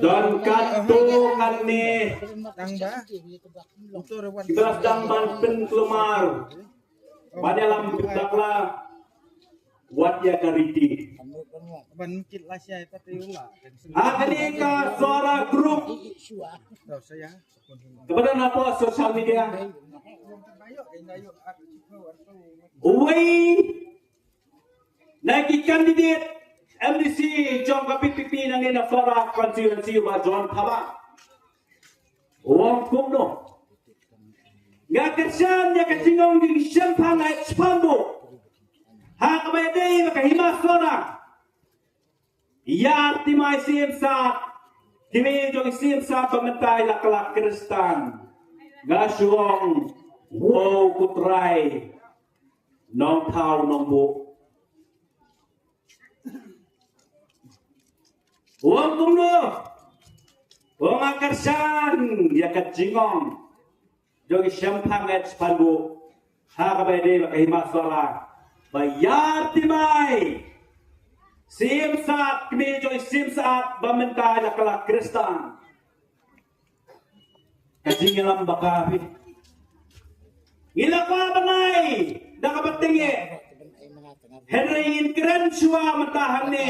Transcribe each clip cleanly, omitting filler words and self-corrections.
dan kanto kami ibarat damban penkelumar pada dalam betaplah watya kariti. Ini ke suara grup kepada apa sosial media. Naik kandidat MDC John PPP nang ina suara konstituensi wa John Thaba. Wong kumno. Nga kersan ya kacingong di Sempang ay Spambo. Ha kabayday makahima suara. Ya timay sim sa kimi jong sim sa pamentay laklak Kristan. Gasuong wow kutray nong tao nong bu. Wong kumno, wong akarsan ya kacingong jong Sempang ay Spambo. Ha kabayday makahima suara. Bayar timay. Simsat kami joy simsat bamenta lakala Kristan. Kasi ngilam bakapi. Ngila pa banay dakabatingi. Henry keren suwa matahan ni.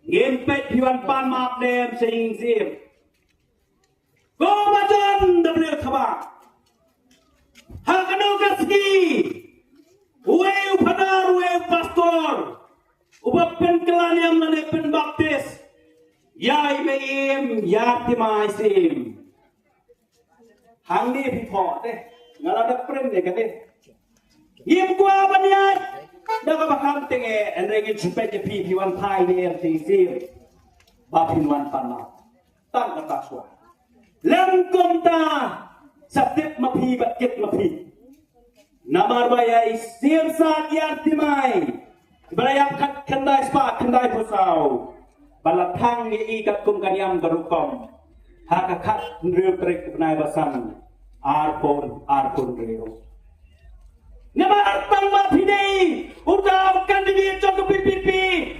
Ngimpet piwan pan maap dem sing sim. Go majan dabril khaba. Hakano gaski. Uwe upadar uwe pastor. Ubap penkelan yang mengenai penbaptis. Ya imeim, ya timaisim. Hang ni pipot ngalada pren deh kan Yim gua banyat. Dah kabakam tenge enrengin supaya jepi piwan pai ni sim. Bapin wan panah. Tang kata suah. Langkom ta satip mapi bakit mapi. Namar bayai sim saat yang timai. Berayap kendai spa kendai pusau balatang ni ikat kum kanyam garukom hakakat nriu trik benai basang arpon reo nama artang mapini udau kandidat joko PPP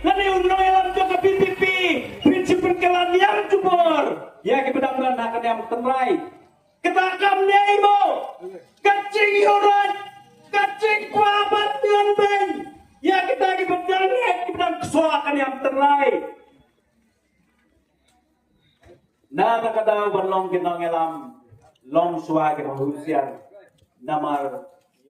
lani unoelam joko PPP prinsip perkelan yang jubur ya kebedang-bedang akan yang tenrai ketakam neimo kacing yorat kacing kuabat dengan beng. Ya kita kita kesoakan yang terlain. Nada kadang berlong kita ngelam long suai kita husian namar